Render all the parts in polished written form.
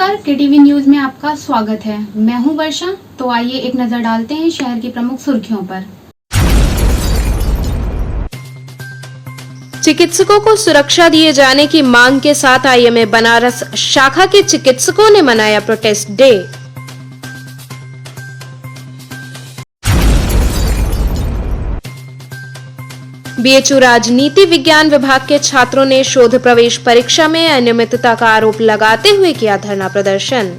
नमस्कार, KTV news में आपका स्वागत है। मैं हूं वर्षा। तो आइए एक नजर डालते हैं शहर की प्रमुख सुर्खियों पर। चिकित्सकों को सुरक्षा दिए जाने की मांग के साथ आईएमए बनारस शाखा के चिकित्सकों ने मनाया प्रोटेस्ट डे। बीएचयू राजनीति विज्ञान विभाग के छात्रों ने शोध प्रवेश परीक्षा में अनियमितता का आरोप लगाते हुए किया धरना प्रदर्शन।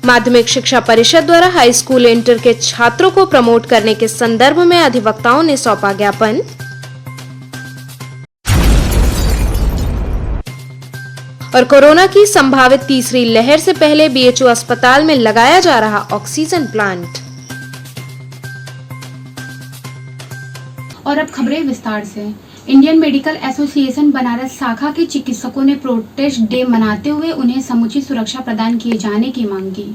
माध्यमिक शिक्षा परिषद द्वारा हाई स्कूल इंटर के छात्रों को प्रमोट करने के संदर्भ में अधिवक्ताओं ने सौंपा ज्ञापन। और कोरोना की संभावित तीसरी लहर से पहले बीएचयू अस्पताल में लगाया जा रहा ऑक्सीजन प्लांट। और अब खबरें विस्तार से। इंडियन मेडिकल एसोसिएशन बनारस शाखा के चिकित्सकों ने प्रोटेस्ट डे मनाते हुए उन्हें समुचित सुरक्षा प्रदान किए जाने की मांग की।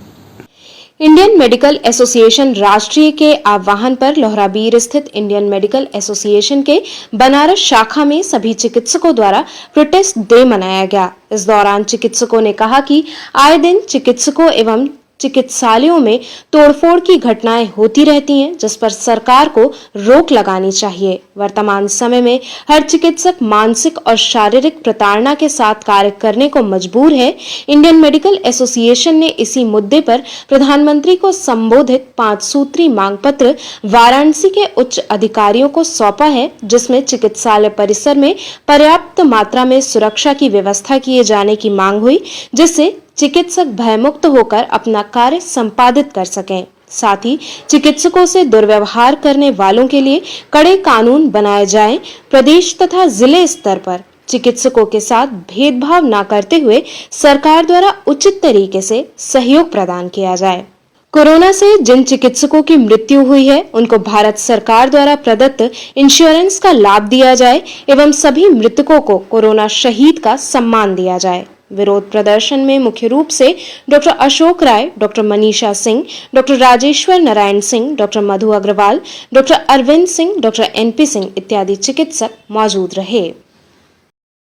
इंडियन मेडिकल एसोसिएशन राष्ट्रीय के आह्वान पर लोहराबीर स्थित इंडियन मेडिकल एसोसिएशन के बनारस शाखा में सभी चिकित्सकों द्वारा प्रोटेस्ट डे मनाया गया। इस दौरान चिकित्सकों ने कहा कि आए दिन चिकित्सकों एवं चिकित्सालयों में तोड़फोड़ की घटनाएं होती रहती हैं, जिस पर सरकार को रोक लगानी चाहिए। वर्तमान समय में हर चिकित्सक मानसिक और शारीरिक प्रताड़ना के साथ कार्य करने को मजबूर है। इंडियन मेडिकल एसोसिएशन ने इसी मुद्दे पर प्रधानमंत्री को संबोधित 5 सूत्री मांग पत्र वाराणसी के उच्च अधिकारियों को सौंपा है, जिसमें चिकित्सालय परिसर में पर्याप्त मात्रा में सुरक्षा की व्यवस्था किए जाने की मांग हुई, जिससे चिकित्सक भयमुक्त होकर अपना कार्य संपादित कर सकें। साथ ही चिकित्सकों से दुर्व्यवहार करने वालों के लिए कड़े कानून बनाए जाएं। प्रदेश तथा जिले स्तर पर चिकित्सकों के साथ भेदभाव न करते हुए सरकार द्वारा उचित तरीके से सहयोग प्रदान किया जाए। कोरोना से जिन चिकित्सकों की मृत्यु हुई है, उनको भारत सरकार द्वारा प्रदत्त इंश्योरेंस का लाभ दिया जाए एवं सभी मृतकों को कोरोना शहीद का सम्मान दिया जाए। विरोध प्रदर्शन में मुख्य रूप से doctor Ashok Rai, doctor Manisha Singh, doctor Rajeshwar Narayan Singh, doctor Madhu Agarwal, doctor Arvind Singh, doctor NP Singh इत्यादि चिकित्सक मौजूद रहे।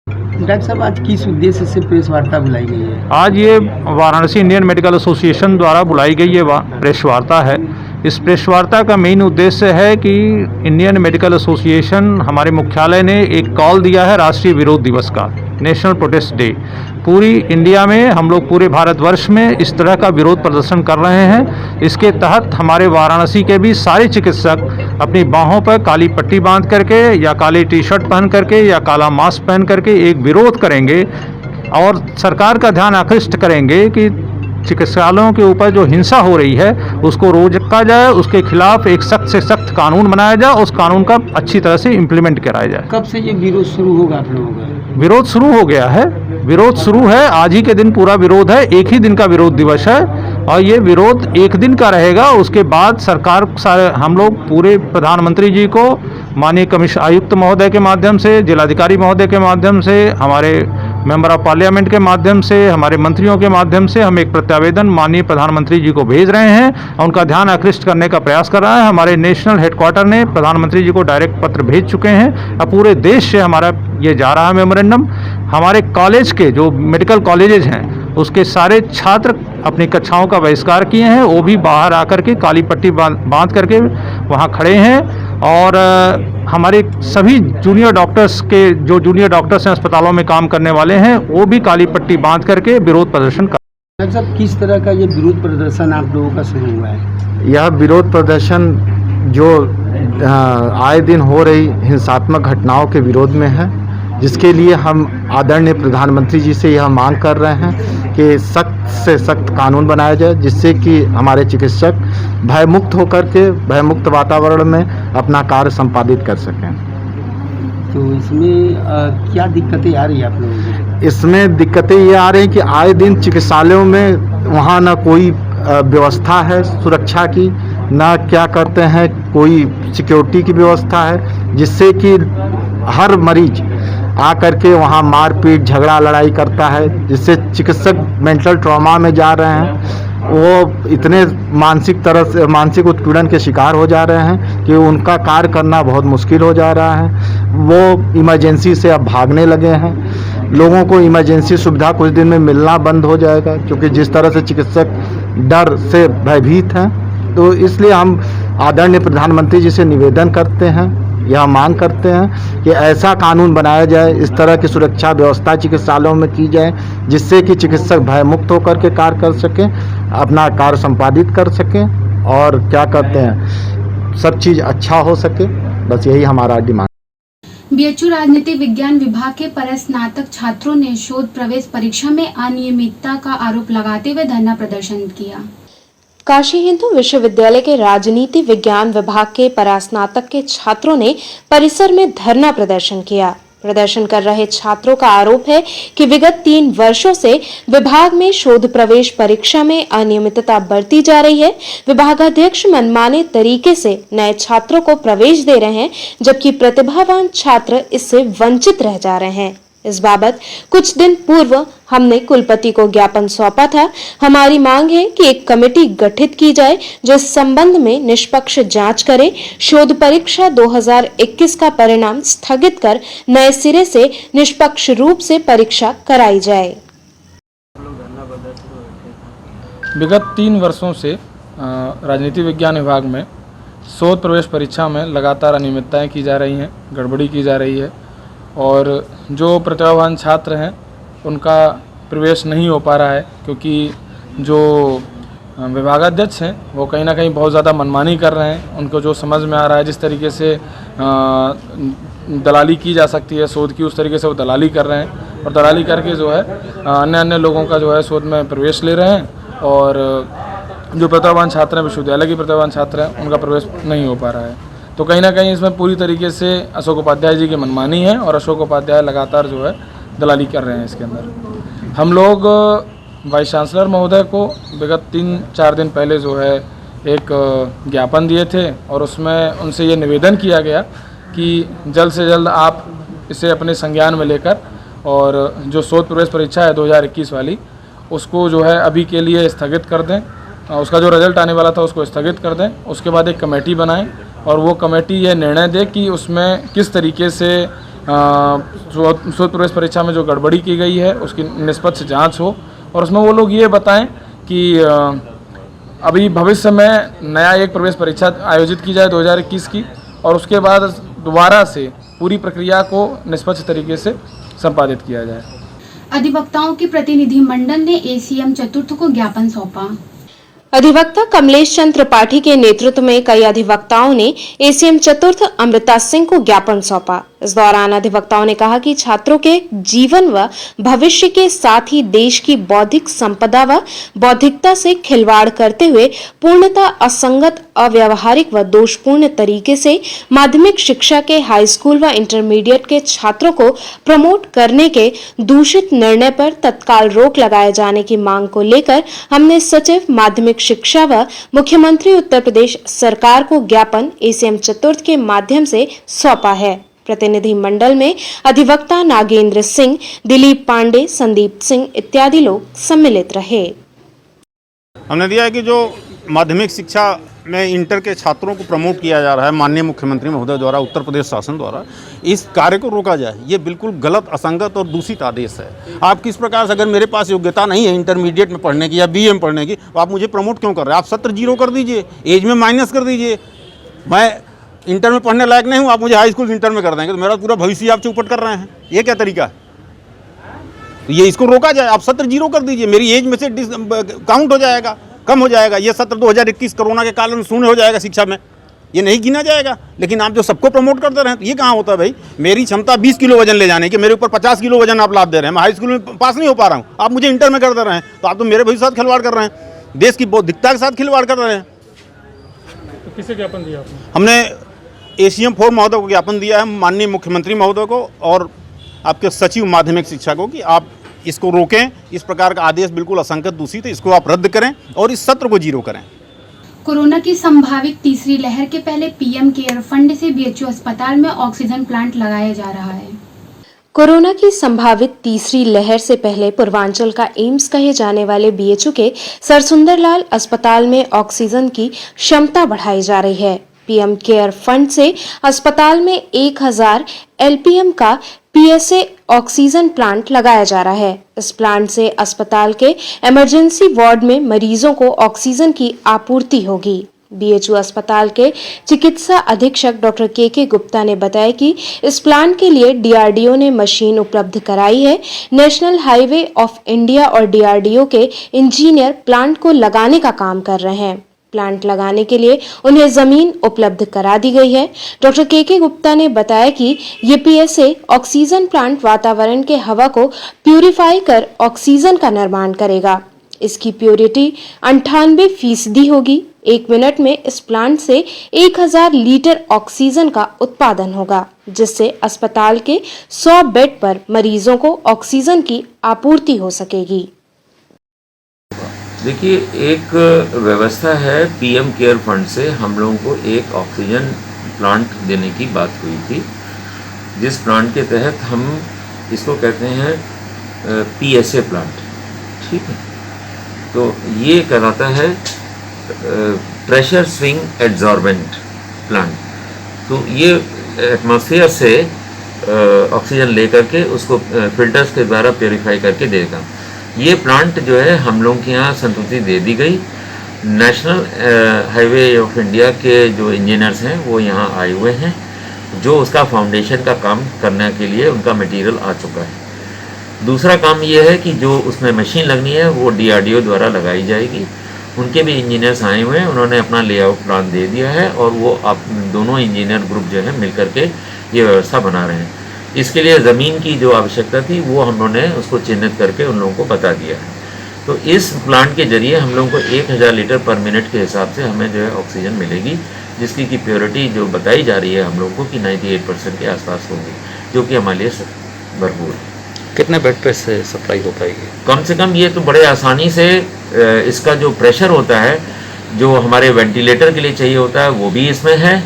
डॉक्टर साहब, आज किस उद्देश्य से प्रेस वार्ता बुलाई गई है? आज ये वाराणसी इंडियन मेडिकल एसोसिएशन द्वारा बुलाई गई ये प्रेस वार्ता है। इस प्रेस वार्ता का मेन उद्देश्य है कि इंडियन मेडिकल एसोसिएशन हमारे मुख्यालय ने एक कॉल दिया है राष्ट्रीय विरोध दिवस का, नेशनल प्रोटेस्ट डे। पूरी इंडिया में हम लोग पूरे भारतवर्ष में इस तरह का विरोध प्रदर्शन कर रहे हैं। इसके तहत हमारे वाराणसी के भी सारे चिकित्सक अपनी बाहों पर काली पट्टी बांध करके या काली टी शर्ट पहन करके या काला मास्क पहन करके एक विरोध करेंगे और सरकार का ध्यान आकृष्ट करेंगे कि चिकित्सालयों के ऊपर जो हिंसा हो रही है उसको रोका जाए, उसके खिलाफ एक सख्त से सख्त कानून बनाया जाए, उस कानून का अच्छी तरह से इम्प्लीमेंट कराया जाए। कब से ये विरोध शुरू होगा आप लोगों का? विरोध शुरू हो गया है, विरोध शुरू है। आज ही के दिन पूरा विरोध है, एक ही दिन का विरोध दिवस है और ये विरोध एक दिन का रहेगा। उसके बाद सरकार हम लोग पूरे प्रधानमंत्री जी को माननीय कमिश्नर आयुक्त महोदय के माध्यम से, जिलाधिकारी महोदय के माध्यम से, हमारे मेंबर ऑफ पार्लियामेंट के माध्यम से, हमारे मंत्रियों के माध्यम से हम एक प्रत्यावेदन माननीय प्रधानमंत्री जी को भेज रहे हैं और उनका ध्यान आकृष्ट करने का प्रयास कर रहा है। हमारे नेशनल हेडक्वार्टर ने प्रधानमंत्री जी को डायरेक्ट पत्र भेज चुके हैं और पूरे देश से हमारा ये जा रहा है मेमोरेंडम। हमारे कॉलेज के जो मेडिकल कॉलेजेस हैं उसके सारे छात्र अपनी कक्षाओं का बहिष्कार किए हैं, वो भी बाहर आकर के काली पट्टी बांध करके वहाँ खड़े हैं। और हमारे सभी जूनियर डॉक्टर्स के जो जूनियर डॉक्टर्स हैं अस्पतालों में काम करने वाले हैं, वो भी काली पट्टी बांध करके विरोध प्रदर्शन कर। डॉक्टर साहब, किस तरह का ये विरोध प्रदर्शन आप लोगों का शुरू हुआ है? यह विरोध प्रदर्शन जो आए दिन हो रही हिंसात्मक घटनाओं के विरोध में है, जिसके लिए हम आदरणीय प्रधानमंत्री जी से यह मांग कर रहे हैं कि सख्त से सख्त कानून बनाया जाए, जिससे कि हमारे चिकित्सक भयमुक्त होकर के भयमुक्त वातावरण में अपना कार्य संपादित कर सकें। तो इसमें क्या दिक्कतें आ रही है आप लोगों को? इसमें दिक्कतें ये आ रही हैं कि आए दिन चिकित्सालयों में वहाँ न कोई व्यवस्था है सुरक्षा की, ना क्या करते हैं कोई सिक्योरिटी की व्यवस्था है, जिससे कि हर मरीज आकर के वहाँ मारपीट झगड़ा लड़ाई करता है, जिससे चिकित्सक मेंटल ट्रॉमा में जा रहे हैं। वो इतने मानसिक उत्पीड़न के शिकार हो जा रहे हैं कि उनका कार्य करना बहुत मुश्किल हो जा रहा है। वो इमरजेंसी से अब भागने लगे हैं। लोगों को इमरजेंसी सुविधा कुछ दिन में मिलना बंद हो जाएगा, क्योंकि जिस तरह से चिकित्सक डर से भयभीत हैं। तो इसलिए हम आदरणीय प्रधानमंत्री जी से निवेदन करते हैं, यह मांग करते हैं कि ऐसा कानून बनाया जाए, इस तरह की सुरक्षा व्यवस्था चिकित्सालयों में की जाए, जिससे कि चिकित्सक भय मुक्त होकर के कार्य कर सकें, अपना कार्य संपादित कर सकें और क्या कहते हैं, सब चीज़ अच्छा हो सके। बस यही हमारा डिमांड। बीएचयू राजनीति विज्ञान विभाग के परस्नातक छात्रों ने शोध प्रवेश परीक्षा में अनियमितता का आरोप लगाते हुए धरना प्रदर्शन किया। काशी हिंदू विश्वविद्यालय के राजनीति विज्ञान विभाग के परास्नातक के छात्रों ने परिसर में धरना प्रदर्शन किया। प्रदर्शन कर रहे छात्रों का आरोप है कि विगत 3 वर्षों से विभाग में शोध प्रवेश परीक्षा में अनियमितता बरती जा रही है। विभागाध्यक्ष मनमाने तरीके से नए छात्रों को प्रवेश दे रहे हैं, जबकि प्रतिभावान छात्र इससे वंचित रह जा रहे हैं। इस बाबत कुछ दिन पूर्व हमने कुलपति को ज्ञापन सौंपा था। हमारी मांग है कि एक कमेटी गठित की जाए जो इस संबंध में निष्पक्ष जांच करे, शोध परीक्षा 2021 का परिणाम स्थगित कर नए सिरे से निष्पक्ष रूप से परीक्षा कराई जाए। विगत 3 वर्षों से राजनीति विज्ञान विभाग में शोध प्रवेश परीक्षा में लगातार अनियमितताएं की जा रही हैं, गड़बड़ी की जा रही है और जो प्रतिभावान छात्र हैं उनका प्रवेश नहीं हो पा रहा है, क्योंकि जो विभागाध्यक्ष हैं वो कहीं ना कहीं बहुत ज़्यादा मनमानी कर रहे हैं। उनको जो समझ में आ रहा है, जिस तरीके से दलाली की जा सकती है शोध की, उस तरीके से वो दलाली कर रहे हैं और दलाली करके जो है अन्य लोगों का जो है शोध में प्रवेश ले रहे हैं और जो प्रतिभावान छात्र हैं, विश्वविद्यालय के प्रतिभावान छात्र हैं, उनका प्रवेश नहीं हो पा रहा है। तो कहीं ना कहीं इसमें पूरी तरीके से अशोक उपाध्याय जी की मनमानी है और अशोक उपाध्याय लगातार जो है दलाली कर रहे हैं इसके अंदर। हम लोग वाइस चांसलर महोदय को विगत 3-4 दिन पहले जो है एक ज्ञापन दिए थे और उसमें उनसे ये निवेदन किया गया कि जल्द से जल्द आप इसे अपने संज्ञान में लेकर और जो शोध प्रवेश परीक्षा है 2021 वाली, उसको जो है अभी के लिए स्थगित कर दें। उसका जो रिजल्ट आने वाला था उसको स्थगित कर दें। उसके बाद एक कमेटी बनाएं और वो कमेटी ये निर्णय दे कि उसमें किस तरीके से शोध प्रवेश परीक्षा में जो गड़बड़ी की गई है उसकी निष्पक्ष जांच हो और उसमें वो लोग ये बताएं कि अभी भविष्य में नया एक प्रवेश परीक्षा आयोजित की जाए 2021 की और उसके बाद दोबारा से पूरी प्रक्रिया को निष्पक्ष तरीके से संपादित किया जाए। अधिवक्ताओं के प्रतिनिधि मंडल ने एसीएम चतुर्थ को ज्ञापन सौंपा। अधिवक्ता कमलेश चंद्र त्रिपाठी के नेतृत्व में कई अधिवक्ताओं ने एसीएम चतुर्थ अमृता सिंह को ज्ञापन सौंपा। इस दौरान अधिवक्ताओं ने कहा कि छात्रों के जीवन व भविष्य के साथ ही देश की बौद्धिक संपदा व बौद्धिकता से खिलवाड़ करते हुए पूर्णतः असंगत, अव्यावहारिक व दोषपूर्ण तरीके से माध्यमिक शिक्षा के हाई स्कूल व इंटरमीडिएट के छात्रों को प्रमोट करने के दूषित निर्णय पर तत्काल रोक लगाए जाने की मांग को लेकर हमने सचिव माध्यमिक शिक्षा व मुख्यमंत्री उत्तर प्रदेश सरकार को ज्ञापन एसीएम चतुर्थ के माध्यम से सौंपा है। प्रतिनिधि मंडल में अधिवक्ता नागेंद्र सिंह, दिलीप पांडे, संदीप सिंह इत्यादि लोग सम्मिलित रहे। हमने दिया है कि जो माध्यमिक शिक्षा में इंटर के छात्रों को प्रमोट किया जा रहा है माननीय मुख्यमंत्री महोदय द्वारा, उत्तर प्रदेश शासन द्वारा, इस कार्य को रोका जाए। ये बिल्कुल गलत, असंगत और दूषित आदेश है। आप किस प्रकार से, अगर मेरे पास योग्यता नहीं है इंटरमीडिएट में पढ़ने की या बीए में पढ़ने की, तो आप मुझे प्रमोट क्यों कर रहे हैं? आप सत्र 0 कर दीजिए, एज में माइनस कर दीजिए। मैं इंटर में पढ़ने लायक नहीं हूँ, आप मुझे हाई स्कूल इंटर में कर देंगे, तो मेरा पूरा भविष्य आप चौपट कर रहे हैं। ये क्या तरीका है? तो ये इसको रोका जाए। आप सत्र 0 कर दीजिए, मेरी एज में से काउंट हो जाएगा, कम हो जाएगा। ये सत्र 2021 कोरोना के कारण शून्य हो जाएगा शिक्षा में, ये नहीं गिना जाएगा। लेकिन आप जो सबको प्रमोट करते रहे, तो ये कहाँ होता है भाई? मेरी क्षमता 20 किलो वजन ले जाने की, मेरे ऊपर 50 किलो वजन आप लाद दे रहे हैं। मैं हाई स्कूल में पास नहीं हो पा रहा हूँ, आप मुझे इंटर में कर दे रहे हैं, तो आप तो मेरे भविष्य के साथ खिलवाड़ कर रहे हैं, देश की बौद्धिकता के साथ खिलवाड़ कर रहे हैं। तो किसे ज्ञापन दिया आपने? हमने एसीएम 4 महोदय को ज्ञापन दिया है, माननीय मुख्यमंत्री महोदय को और आपके सचिव माध्यमिक शिक्षा को, कि आप इसको रोकें। इस प्रकार का आदेश बिल्कुल असंगत, दूषित है, इसको आप रद्द करें और इस सत्र को 0 करें। कोरोना की संभावित तीसरी लहर के पहले पीएम केयर फंड से बीएचयू अस्पताल में ऑक्सीजन प्लांट लगाया जा रहा है। कोरोना की संभावित तीसरी लहर से पहले पूर्वांचल का एम्स कहे जाने वाले बीएचयू के सरसुंदरलाल अस्पताल में ऑक्सीजन की क्षमता बढ़ाई जा रही है। पीएम केयर फंड से अस्पताल में 1000 एलपीएम का पीएसए ऑक्सीजन प्लांट लगाया जा रहा है। इस प्लांट से अस्पताल के इमरजेंसी वार्ड में मरीजों को ऑक्सीजन की आपूर्ति होगी। बीएचयू अस्पताल के चिकित्सा अधीक्षक डॉक्टर के गुप्ता ने बताया कि इस प्लांट के लिए डीआरडीओ ने मशीन उपलब्ध कराई है। नेशनल हाईवे ऑफ इंडिया और डीआरडीओ के इंजीनियर प्लांट को लगाने का काम कर रहे हैं। प्लांट लगाने के लिए उन्हें जमीन उपलब्ध करा दी गई है। डॉक्टर के गुप्ता ने बताया कि ये पीएसए ऑक्सीजन प्लांट वातावरण के हवा को प्यूरिफाई कर ऑक्सीजन का निर्माण करेगा। इसकी प्योरिटी 98% होगी। 1 मिनट में इस प्लांट से 1000 लीटर ऑक्सीजन का उत्पादन होगा, जिससे अस्पताल के 100 बेड पर मरीजों को ऑक्सीजन की आपूर्ति हो सकेगी। देखिए, एक व्यवस्था है, पीएम केयर फंड से हम लोगों को एक ऑक्सीजन प्लांट देने की बात हुई थी, जिस प्लांट के तहत हम इसको कहते हैं पीएसए प्लांट। ठीक है, तो ये कहलाता है प्रेशर स्विंग एड्जॉर्बेंट प्लांट। तो ये एटमॉस्फेयर से ऑक्सीजन लेकर के उसको फिल्टर्स के द्वारा प्योरीफाई करके देगा। ये प्लांट जो है हम लोगों के यहाँ संतुष्टि दे दी गई। नेशनल हाईवे ऑफ इंडिया के जो इंजीनियर्स हैं वो यहाँ आए हुए हैं, जो उसका फाउंडेशन का काम करने के लिए उनका मटेरियल आ चुका है। दूसरा काम ये है कि जो उसमें मशीन लगनी है वो डीआरडीओ द्वारा लगाई जाएगी। उनके भी इंजीनियर्स आए हुए हैं, उन्होंने अपना लेआउट प्लान दे दिया है और वो आप दोनों इंजीनियर ग्रुप जो है मिल करके ये व्यवस्था बना रहे हैं। इसके लिए ज़मीन की जो आवश्यकता थी वो हम लोगों ने उसको चिन्हित करके उन लोगों को बता दिया है। तो इस प्लांट के जरिए हम लोगों को 1000 लीटर पर मिनट के हिसाब से हमें जो है ऑक्सीजन मिलेगी, जिसकी की प्योरिटी जो बताई जा रही है हम लोगों को कि 98% के आसपास होगी, जो कि हमारे लिए भरपूर है। कितने बेड पे से सप्लाई हो पाएगी? कम से कम ये तो बड़े आसानी से इसका जो प्रेशर होता है जो हमारे वेंटिलेटर के लिए चाहिए होता है वो भी इसमें है,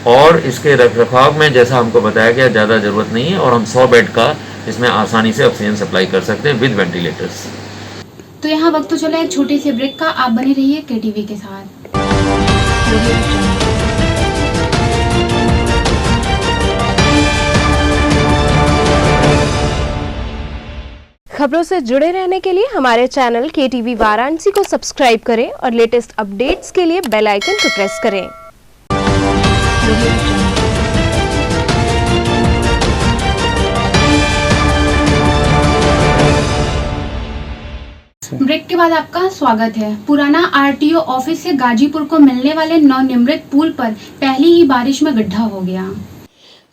और इसके रखरखाव में जैसा हमको बताया गया ज़्यादा ज़रूरत नहीं है, और हम 100 बेड का इसमें आसानी से ऑक्सीजन सप्लाई कर सकते हैं विद वेंटिलेटर्स। तो यहाँ वक्त तो चला एक छोटे से ब्रेक का। आप बने रहिए केटीवी के साथ। खबरों से जुड़े रहने के लिए हमारे चैनल केटीवी वाराणसी को सब्सक्राइब करें और लेटेस्ट अपडेट्स के लिए बेल आइकन को प्रेस करें। ब्रेक के बाद आपका स्वागत है। पुराना आरटीओ ऑफिस से गाजीपुर को मिलने वाले नवनिर्मित पुल पर पहली ही बारिश में गड्ढा हो गया।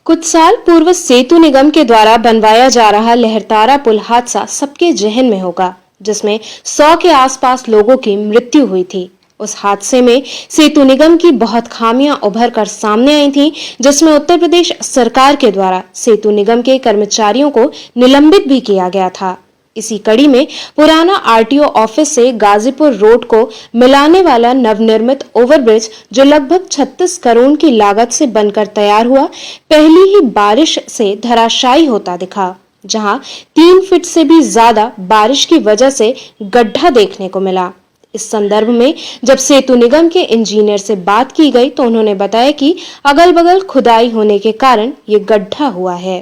कुछ साल पूर्व सेतु निगम के द्वारा बनवाया जा रहा लहरतारा पुल हादसा सबके जहन में होगा, जिसमें 100 के आसपास लोगों की मृत्यु हुई थी। उस हादसे में सेतु निगम की बहुत खामियां उभर कर सामने आई थीं, जिसमें उत्तर प्रदेश सरकार के द्वारा सेतु निगम के कर्मचारियों को निलंबित भी किया गया था। इसी कड़ी में पुराना आरटीओ ऑफिस से गाजीपुर रोड को मिलाने वाला नवनिर्मित ओवरब्रिज, जो लगभग 36 करोड़ की लागत से बनकर तैयार हुआ, पहली ही बारिश से धराशायी होता दिखा, जहां 3 फीट से भी ज्यादा बारिश की वजह से गड्ढा देखने को मिला। इस संदर्भ में जब सेतु निगम के इंजीनियर से बात की गई तो उन्होंने बताया कि अगल बगल खुदाई होने के कारण ये गड्ढा हुआ है।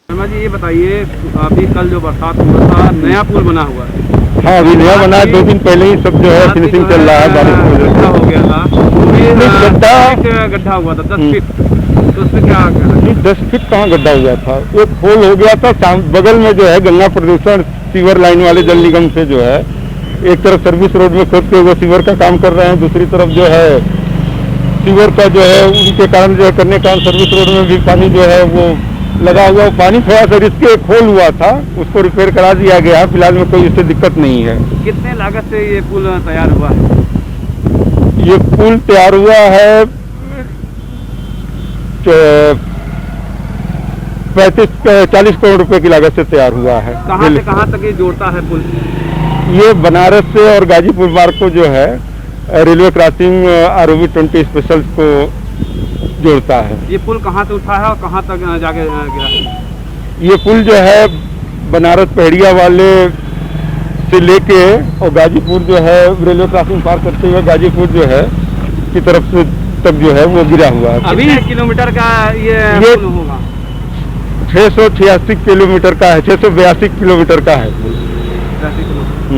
शर्मा जी, ये बताइए, अभी कल जो बरसात हुआ था, नया पुल बना हुआ है। हाँ, अभी नया बना है, 2 दिन पहले ही सब जो है फिनिशिंग चल रहा है। बारिश की वजह से हो गया था, गड्ढा हुआ था 10 फीट, तो उसमें क्या 10 फीट कहाँ गड्ढा हुआ था, एक होल हो गया था। बगल में जो है गंगा प्रदूषण सीवर लाइन वाले जल निगम से जो है एक तरफ सर्विस रोड में खोद के वो सीवर का काम कर रहे हैं, दूसरी तरफ जो है सीवर का जो है उनके कारण जो है करने के कारण सर्विस रोड में भी पानी जो है वो लगा हुआ। पानी थोड़ा सा रिस्क खोल हुआ था, उसको रिपेयर करा दिया गया। फिलहाल में कोई इससे दिक्कत नहीं है। कितने लागत से ये पुल तैयार हुआ है? ये पुल तैयार हुआ है 40 करोड़ रुपए की लागत से तैयार हुआ है। कहाँ से कहाँ तक ये जोड़ता है पुल? ये बनारस से और गाजीपुर मार्ग को जो है रेलवे क्रॉसिंग आरओबी 20 स्पेशल को जोड़ता है। ये पुल कहाँ से उठा है और कहाँ तक जाके गिरा है? ये पुल जो है बनारस पहड़िया वाले से लेके और गाजीपुर जो है रेलवे क्रॉसिंग पार करते हुए गाजीपुर जो है की तरफ से तक जो है वो गिरा हुआ है। अभी किलोमीटर का ये पुल होगा? 686 किलोमीटर का है, 682 किलोमीटर का है पुल।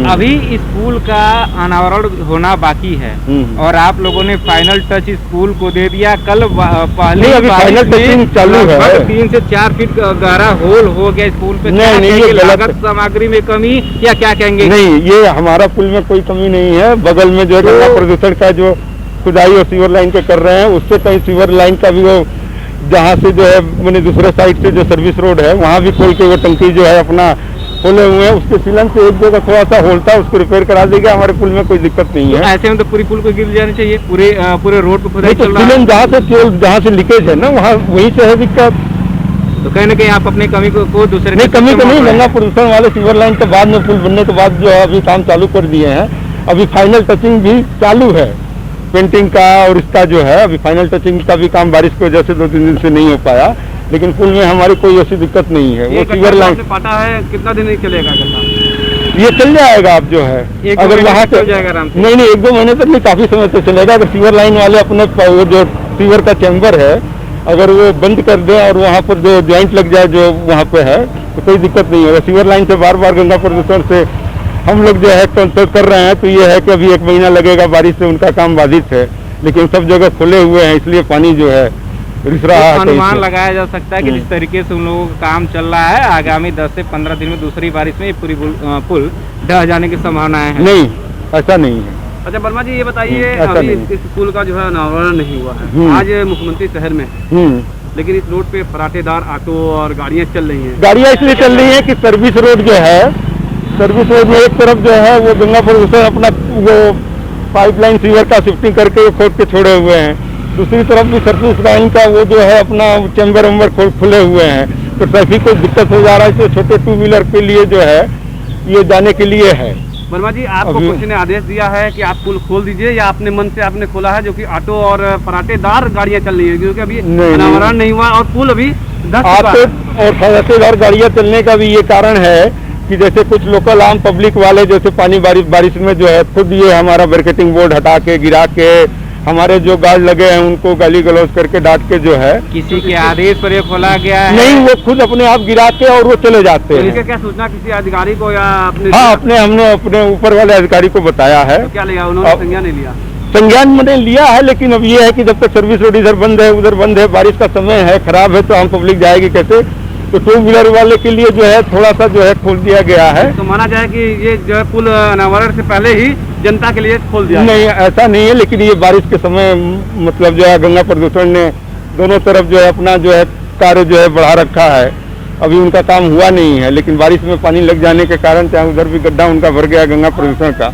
अभी इस पुल का अनावरण होना बाकी है और आप लोगों ने फाइनल टच इस पुल को दे दिया। कल पहले अभी फाइनल टचिंग चालू है। 3 से 4 फीट गहरा होल हो गया इस पुल पे। नहीं, ये लागत सामग्री में कमी या क्या कहेंगे? नहीं, ये हमारा पुल में कोई कमी नहीं है। बगल में जो गंगा प्रदूषण का जो खुदाई और सीवर लाइन के कर रहे हैं, उससे कहीं सीवर लाइन का भी वो जहाँ से जो है मैंने दूसरे साइड से जो सर्विस रोड है वहाँ भी खोल के वो टंकी जो है अपना खोले हुए हैं। उसके सीलन से एक जगह थोड़ा सा होल था, उसको रिपेयर करा देगा। हमारे पुल में कोई दिक्कत नहीं है। तो ऐसे में तो पूरी पुल को गिर जानी चाहिए, पूरे रोड पे खुदाई चल रहा है। सीलन जहाँ से लीकेज है ना वहाँ वहीं से है दिक्कत। तो कहीं ना कहीं आप अपनी कमी को दूसरे नहीं, कमी तो नहीं। गंगा प्रदूषण वाले सीवर लाइन के बाद में पुल बनने के बाद जो है अभी काम चालू कर दिए हैं। अभी फाइनल टचिंग भी चालू है पेंटिंग का, और इसका जो है अभी फाइनल टचिंग का भी काम बारिश की वजह से 2-3 दिन से नहीं हो पाया, लेकिन पुल में हमारी कोई ऐसी दिक्कत नहीं है। वो सीवर लाइन पाटा है, कितना दिन नहीं चलेगा? ये चल जाएगा। अब जो है अगर वहाँ से नहीं 1-2 महीने तक नहीं, काफी समय तक चलेगा। अगर सीवर लाइन वाले अपने जो सीवर का चैम्बर है अगर वो बंद कर दे और वहाँ पर जो ज्वाइंट लग जाए जो वहाँ पे है तो कोई दिक्कत नहीं होगा। सीवर लाइन से बार बार गंगा प्रदूषण से हम लोग जो है कंट्रोल कर रहे हैं, तो ये है कि अभी 1 महीना लगेगा, बारिश से उनका काम बाधित है, लेकिन सब जगह खुले हुए हैं इसलिए पानी जो है रिस रहा है। अनुमान लगाया जा सकता है कि जिस तरीके से उन लोगों का काम चल रहा है आगामी 10 से 15 दिन में दूसरी बारिश में ये पूरी पुल ढह जाने की संभावनाएं हैं? नहीं, ऐसा नहीं है। अच्छा वर्मा जी, ये बताइए अभी इस पुल का जो है अनावरण नहीं हुआ है, आज मुख्यमंत्री शहर में, लेकिन इस रोड पे पराठेदार ऑटो और गाड़ियाँ चल रही हैं। गाड़ियाँ इसलिए चल रही है कि सर्विस रोड जो है, सर्विस रोड में एक तरफ जो है वो गंगा प्रदूषण अपना वो पाइपलाइन सीवर का शिफ्टिंग करके वो खोद के छोड़े हुए हैं, दूसरी तरफ भी सर्विस लाइन का वो जो है अपना चैम्बर वम्बर खुले हुए हैं, तो ट्रैफिक को दिक्कत हो जा रहा है। इसलिए छोटे 2 व्हीलर के लिए जो है ये जाने के लिए है। वर्मा जी, आपको किसी ने आदेश दिया है कि आप पुल खोल दीजिए या अपने मन से आपने खोला है, जो कि ऑटो और पराठेदार गाड़ियाँ चल रही है? क्योंकि अभी अनावरण नहीं हुआ और पुल अभी ऑटो और पराठेदार गाड़ियाँ चलने का भी ये कारण है कि जैसे कुछ लोकल आम पब्लिक वाले जैसे पानी बारिश में जो है खुद ये हमारा बैरिकेडिंग बोर्ड हटा के गिरा के हमारे जो गार्ड लगे हैं उनको गाली गलौज करके डांट के जो है, किसी के आदेश पर ये खोला गया है? नहीं, वो खुद अपने आप गिरा के और वो चले जाते हैं। इसके क्या सूचना किसी अधिकारी को या अपने? हाँ, हमने अपने ऊपर वाले अधिकारी को बताया है। तो क्या लिया उन्होंने? संज्ञान नहीं लिया? संज्ञान मैंने लिया है, लेकिन अब ये है कि जब तक सर्विस रोड इधर बंद है उधर बंद है, बारिश का समय है, खराब है, तो आम पब्लिक जाएगी कैसे? तो 2 व्हीलर वाले के लिए जो है थोड़ा सा जो है खोल दिया गया है। तो माना जाए कि ये जो है पुल अनावरण से पहले ही जनता के लिए खोल दिया? नहीं, ऐसा नहीं है, लेकिन ये बारिश के समय मतलब जो है गंगा प्रदूषण ने दोनों तरफ जो है अपना जो है कार्य जो है बढ़ा रखा है। अभी उनका काम हुआ नहीं है, लेकिन बारिश में पानी लग जाने के कारण चाहे उधर भी गड्ढा उनका भर गया गंगा प्रदूषण का,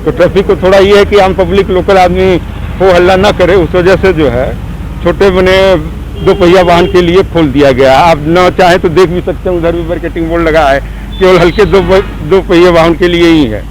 तो ट्रैफिक को थोड़ा ये है कि आम पब्लिक लोकल आदमी हो हल्ला ना करे, उस वजह से जो है छोटे बने 2 पहिया वाहन के लिए खोल दिया गया। आप न चाहे तो देख भी सकते हैं, उधर भी बैरिकेडिंग बोर्ड लगा है, केवल हल्के 2 पहिया वाहन के लिए ही है।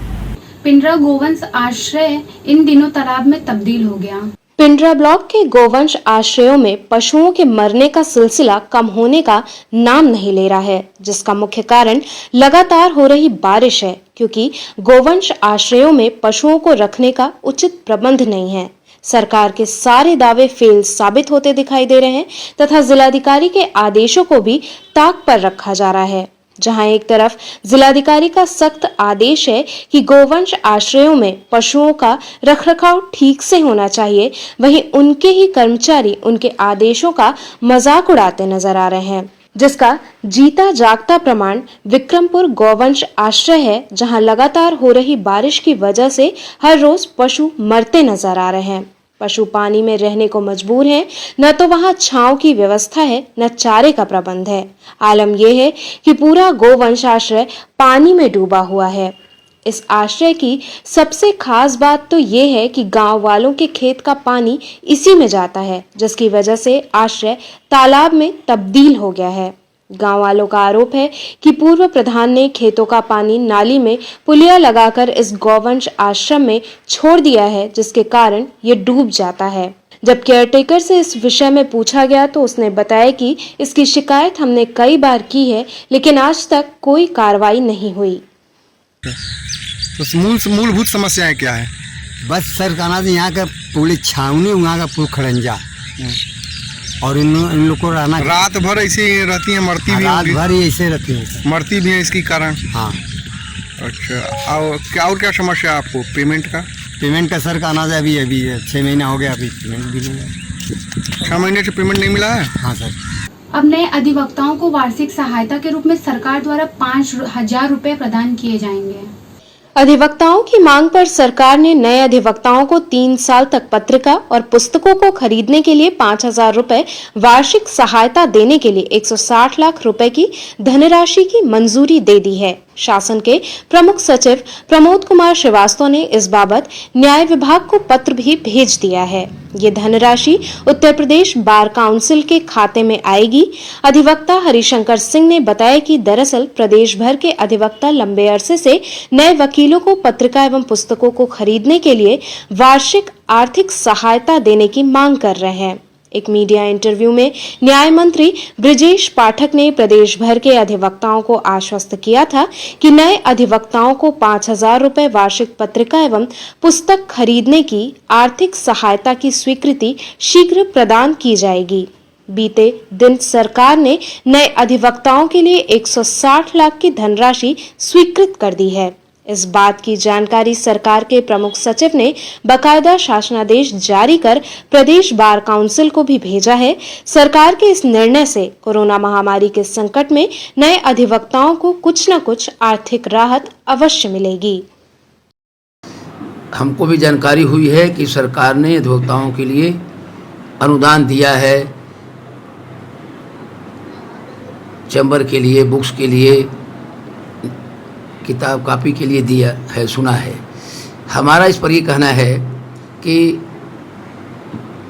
पिंडरा गोवंश आश्रय इन दिनों तालाब में तब्दील हो गया। पिंडरा ब्लॉक के गोवंश आश्रयों में पशुओं के मरने का सिलसिला कम होने का नाम नहीं ले रहा है, जिसका मुख्य कारण लगातार हो रही बारिश है, क्योंकि गोवंश आश्रयों में पशुओं को रखने का उचित प्रबंध नहीं है। सरकार के सारे दावे फेल साबित होते दिखाई दे रहे हैं तथा जिलाधिकारी के आदेशों को भी ताक पर रखा जा रहा है। जहां एक तरफ जिलाधिकारी का सख्त आदेश है कि गोवंश आश्रयों में पशुओं का रखरखाव ठीक से होना चाहिए, वहीं उनके ही कर्मचारी उनके आदेशों का मजाक उड़ाते नजर आ रहे हैं, जिसका जीता जागता प्रमाण विक्रमपुर गोवंश आश्रय है, जहां लगातार हो रही बारिश की वजह से हर रोज पशु मरते नजर आ रहे हैं। पशु पानी में रहने को मजबूर हैं, न तो वहां छांव की व्यवस्था है, न चारे का प्रबंध है। आलम यह है कि पूरा गोवंश आश्रय पानी में डूबा हुआ है। इस आश्रय की सबसे खास बात तो ये है कि गांव वालों के खेत का पानी इसी में जाता है, जिसकी वजह से आश्रय तालाब में तब्दील हो गया है। गांव वालों का आरोप है कि पूर्व प्रधान ने खेतों का पानी नाली में पुलिया लगाकर इस गोवंश आश्रम में छोड़ दिया है, जिसके कारण ये डूब जाता है। जब केयरटेकर से इस विषय में पूछा गया तो उसने बताया कि इसकी शिकायत हमने कई बार की है, लेकिन आज तक कोई कार्रवाई नहीं हुई। तो मूलभूत समस्याएं क्या है? बस सर कहना था यहाँ का पूरी छावनी, वहाँ का पूरा खड़ंजा, और इन लोग को रहना रात भर ऐसे रहती है, मरती भी रात होंगी? भर ही ऐसे रहती है सर। मरती भी है इसके कारण? हाँ। अच्छा, और क्या समस्या है आपको? पेमेंट का? पेमेंट का सर कहना था अभी 6 महीना हो गया, अभी पेमेंट भी नहीं मिला। 6 महीने से पेमेंट नहीं मिला है? हाँ सर। अब नए अधिवक्ताओं को वार्षिक सहायता के रूप में सरकार द्वारा 5,000 रुपए प्रदान किए जाएंगे। अधिवक्ताओं की मांग पर सरकार ने नए अधिवक्ताओं को 3 साल तक पत्रिका और पुस्तकों को खरीदने के लिए 5,000 रुपए वार्षिक सहायता देने के लिए 160 लाख रुपए की धनराशि की मंजूरी दे दी है। शासन के प्रमुख सचिव प्रमोद कुमार श्रीवास्तव ने इस बाबत न्याय विभाग को पत्र भी भेज दिया है। ये धनराशि उत्तर प्रदेश बार काउंसिल के खाते में आएगी। अधिवक्ता हरिशंकर सिंह ने बताया कि दरअसल प्रदेश भर के अधिवक्ता लंबे अरसे से नए वकीलों को पत्रिका एवं पुस्तकों को खरीदने के लिए वार्षिक आर्थिक सहायता देने की मांग कर रहे हैं। एक मीडिया इंटरव्यू में न्याय मंत्री ब्रिजेश पाठक ने प्रदेश भर के अधिवक्ताओं को आश्वस्त किया था कि नए अधिवक्ताओं को 5,000 रुपए वार्षिक पत्रिका एवं पुस्तक खरीदने की आर्थिक सहायता की स्वीकृति शीघ्र प्रदान की जाएगी। बीते दिन सरकार ने नए अधिवक्ताओं के लिए 160 लाख की धनराशि स्वीकृत कर दी है। इस बात की जानकारी सरकार के प्रमुख सचिव ने बाकायदा शासनादेश जारी कर प्रदेश बार काउंसिल को भी भेजा है। सरकार के इस निर्णय से कोरोना महामारी के संकट में नए अधिवक्ताओं को कुछ न कुछ आर्थिक राहत अवश्य मिलेगी। हमको भी जानकारी हुई है कि सरकार ने अधिवक्ताओं के लिए अनुदान दिया है, चैम्बर के लिए, बुक्स के लिए, किताब कापी के लिए दिया है, सुना है। हमारा इस पर ये कहना है कि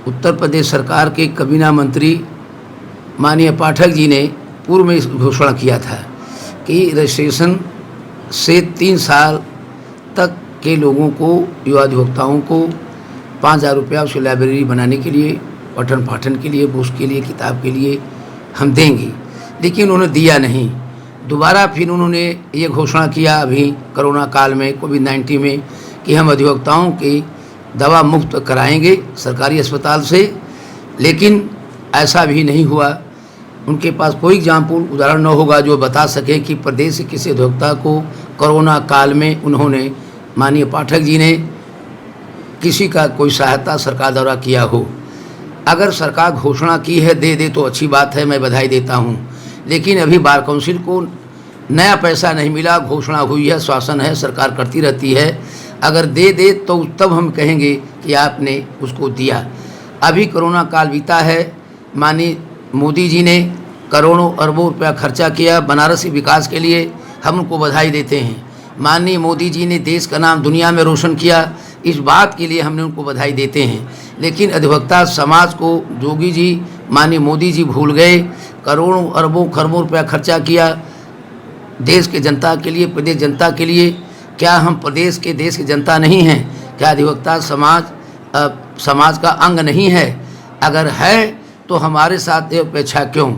उत्तर प्रदेश सरकार के कैबिनेट मंत्री माननीय पाठक जी ने पूर्व में घोषणा किया था कि रजिस्ट्रेशन से 3 साल तक के लोगों को, युवा अधिवक्ताओं को 5,000 रुपया उसकी लाइब्रेरी बनाने के लिए, पठन पाठन के लिए, बुक्स के लिए, किताब के लिए हम देंगे, लेकिन उन्होंने दिया नहीं। दोबारा फिर उन्होंने ये घोषणा किया अभी कोरोना काल में, कोविड-19 में, कि हम अधिवक्ताओं की दवा मुफ्त कराएंगे सरकारी अस्पताल से, लेकिन ऐसा भी नहीं हुआ। उनके पास कोई एग्जाम्पल, उदाहरण न होगा जो बता सके कि प्रदेश के किसी अधिवक्ता को कोरोना काल में उन्होंने, माननीय पाठक जी ने, किसी का कोई सहायता सरकार द्वारा किया हो। अगर सरकार घोषणा की है, दे तो अच्छी बात है, मैं बधाई देता हूँ, लेकिन अभी बार काउंसिल को नया पैसा नहीं मिला। घोषणा हुई है, शासन है, सरकार करती रहती है। अगर दे तो तब हम कहेंगे कि आपने उसको दिया। अभी कोरोना काल बीता है, माननीय मोदी जी ने करोड़ों अरबों रुपया खर्चा किया बनारस के विकास के लिए, हम उनको बधाई देते हैं। माननीय मोदी जी ने देश का नाम दुनिया में रोशन किया, इस बात के लिए हमने उनको बधाई देते हैं। लेकिन अधिवक्ता समाज को योगी जी, माननीय मोदी जी भूल गए। करोड़ों अरबों खरबों रुपया खर्चा किया देश के जनता के लिए, प्रदेश जनता के लिए। क्या हम प्रदेश के, देश की जनता नहीं हैं? क्या अधिवक्ता समाज का अंग नहीं है? अगर है तो हमारे साथ ये अपेक्षा क्यों?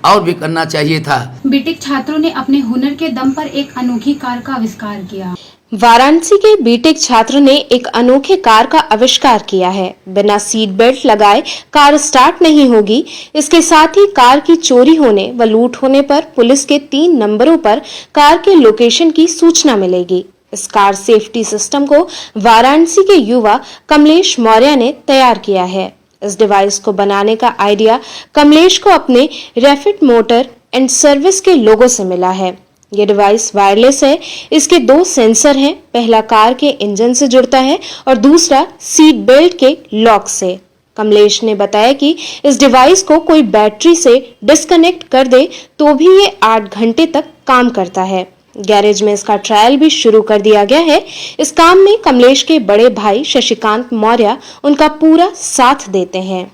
और भी करना चाहिए था। बीटेक छात्रों ने अपने हुनर के दम पर एक अनोखी कार का आविष्कार किया। वाराणसी के बीटेक छात्र ने एक अनोखे कार का आविष्कार किया है। बिना सीट बेल्ट लगाए कार स्टार्ट नहीं होगी। इसके साथ ही कार की चोरी होने व लूट होने पर पुलिस के 3 नंबरों पर कार के लोकेशन की सूचना मिलेगी। इस कार सेफ्टी सिस्टम को वाराणसी के युवा कमलेश मौर्य ने तैयार किया है। इस डिवाइस को बनाने का आइडिया कमलेश को अपने रैपिड मोटर एंड सर्विस के लोगो से मिला है। ये डिवाइस वायरलेस है। इसके 2 सेंसर हैं। पहला कार के इंजन से जुड़ता है और दूसरा सीट बेल्ट के लॉक से। कमलेश ने बताया कि इस डिवाइस को कोई बैटरी से डिस्कनेक्ट कर दे तो भी ये 8 घंटे तक काम करता है। गैरेज में इसका ट्रायल भी शुरू कर दिया गया है। इस काम में कमलेश के बड़े भाई शशिकांत मौर्य उनका पूरा साथ देते हैं।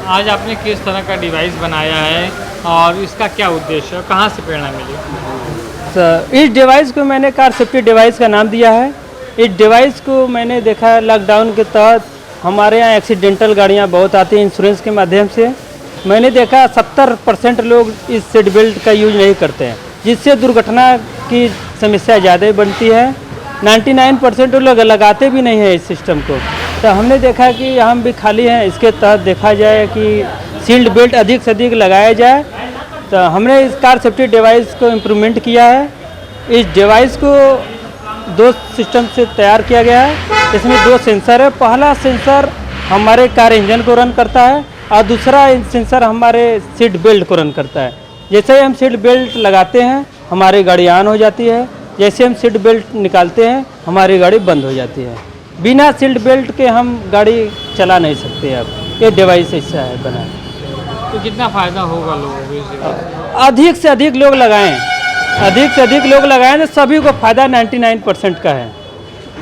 आज आपने किस तरह का डिवाइस बनाया है और इसका क्या उद्देश्य है, कहाँ से प्रेरणा मिली? इस डिवाइस को मैंने कार सेफ्टी डिवाइस का नाम दिया है। इस डिवाइस को मैंने देखा लॉकडाउन के तहत हमारे यहाँ एक्सीडेंटल गाड़ियाँ बहुत आती हैं इंश्योरेंस के माध्यम से। मैंने देखा 70% लोग इस सीट बेल्ट का यूज नहीं करते हैं, जिससे दुर्घटना की समस्या ज़्यादा बनती है। 99% लोग लगाते भी नहीं हैं इस सिस्टम को। तो हमने देखा कि हम भी खाली हैं, इसके तहत देखा जाए कि सीट बेल्ट अधिक से अधिक लगाया जाए। तो हमने इस कार सेफ्टी डिवाइस को इम्प्रूवमेंट किया है। इस डिवाइस को 2 सिस्टम से तैयार किया गया है। इसमें 2 सेंसर है। पहला सेंसर हमारे कार इंजन को रन करता है और दूसरा सेंसर हमारे सीट बेल्ट को रन करता है। जैसे ही हम सीट बेल्ट लगाते हैं हमारी गाड़ी ऑन हो जाती है, जैसे हम सीट बेल्ट निकालते हैं हमारी गाड़ी बंद हो जाती है। बिना सीट बेल्ट के हम गाड़ी चला नहीं सकते। अब ये डिवाइस ऐसा है बना है। तो कितना फ़ायदा होगा लोगों को इससे? अधिक से अधिक लोग लगाएं, अधिक से अधिक लोग लगाएं तो सभी को फ़ायदा 99% का है,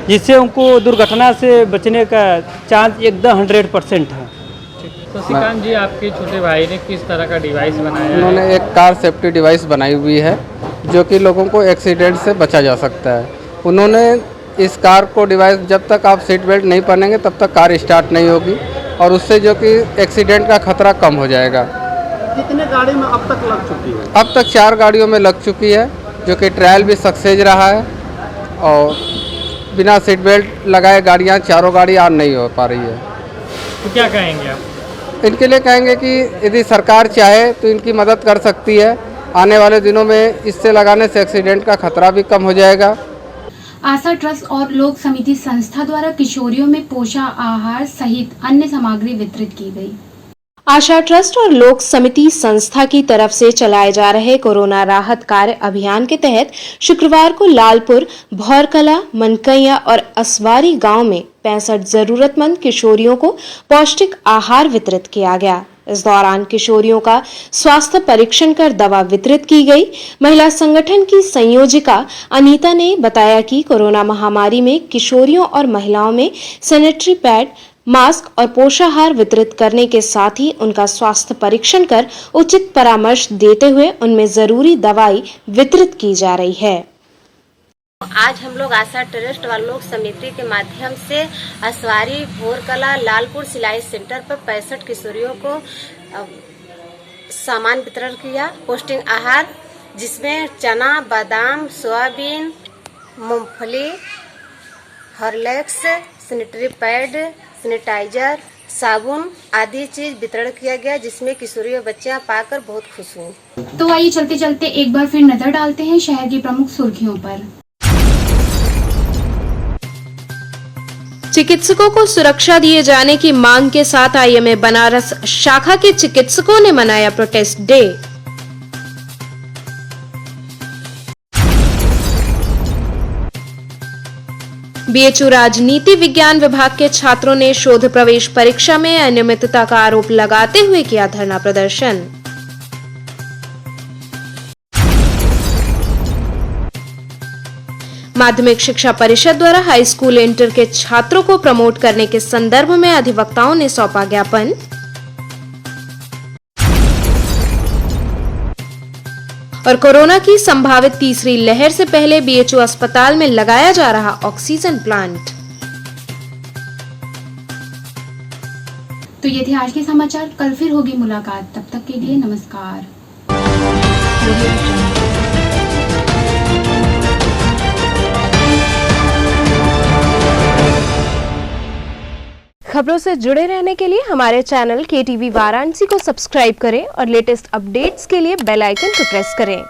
जिससे उनको दुर्घटना से बचने का चांस एकदम 100% है। तो श्रीकांत जी, आपके छोटे भाई ने किस तरह का डिवाइस बनाया है? उन्होंने एक कार सेफ्टी डिवाइस बनाई हुई है जो कि लोगों को एक्सीडेंट से बचा जा सकता है। उन्होंने इस कार को डिवाइस, जब तक आप सीट बेल्ट नहीं पहनेंगे तब तक कार स्टार्ट नहीं होगी और उससे जो कि एक्सीडेंट का खतरा कम हो जाएगा। कितने गाड़ी में अब तक लग चुकी है? अब तक 4 गाड़ियों में लग चुकी है, जो कि ट्रायल भी सक्सेस रहा है और बिना सीट बेल्ट लगाए गाड़ियाँ 4 गाड़ी ऑन नहीं हो पा रही है। तो क्या कहेंगे आप? इनके लिए कहेंगे कि यदि सरकार चाहे तो इनकी मदद कर सकती है। आने वाले दिनों में इससे लगाने से एक्सीडेंट का खतरा भी कम हो जाएगा। आशा ट्रस्ट और लोक समिति संस्था द्वारा किशोरियों में पोषण आहार सहित अन्य सामग्री वितरित की गई। आशा ट्रस्ट और लोक समिति संस्था की तरफ से चलाए जा रहे कोरोना राहत कार्य अभियान के तहत शुक्रवार को लालपुर, भौरकला, मनकैया और असवारी गांव में 65 जरूरतमंद किशोरियों को पौष्टिक आहार वितरित किया गया। इस दौरान किशोरियों का स्वास्थ्य परीक्षण कर दवा वितरित की गई। महिला संगठन की संयोजिका अनीता ने बताया कि कोरोना महामारी में किशोरियों और महिलाओं में सैनिटरी पैड, मास्क और पोषाहार वितरित करने के साथ ही उनका स्वास्थ्य परीक्षण कर उचित परामर्श देते हुए उनमें जरूरी दवाई वितरित की जा रही है। आज हम लोग आशा ट्रस्ट व लोक समिति के माध्यम से असवारी, भोरकला, लालपुर सिलाई सेंटर पर 65 किशोरियों को सामान वितरण किया, पौष्टिक आहार, जिसमें चना, बादाम, सोयाबीन, मूंगफली, हॉर्लिक्स, सैनिटरी पैड, सैनिटाइजर, साबुन आदि चीज वितरण किया गया, जिसमें किशोरी बच्चियां पाकर बहुत खुश हुई। तो आइए चलते चलते एक बार फिर नजर डालते हैं शहर की प्रमुख सुर्खियों पर। चिकित्सकों को सुरक्षा दिए जाने की मांग के साथ आईएमए बनारस शाखा के चिकित्सकों ने मनाया प्रोटेस्ट डे। बीएचयू राजनीति विज्ञान विभाग के छात्रों ने शोध प्रवेश परीक्षा में अनियमितता का आरोप लगाते हुए किया धरना प्रदर्शन। माध्यमिक शिक्षा परिषद द्वारा हाई स्कूल इंटर के छात्रों को प्रमोट करने के संदर्भ में अधिवक्ताओं ने सौंपा ज्ञापन। और कोरोना की संभावित तीसरी लहर से पहले बीएचयू अस्पताल में लगाया जा रहा ऑक्सीजन प्लांट। तो ये थे आज के समाचार। कल फिर होगी मुलाकात, तब तक के लिए नमस्कार। खबरों से जुड़े रहने के लिए हमारे चैनल KTV वाराणसी को सब्सक्राइब करें और लेटेस्ट अपडेट्स के लिए बेल आइकन को प्रेस करें।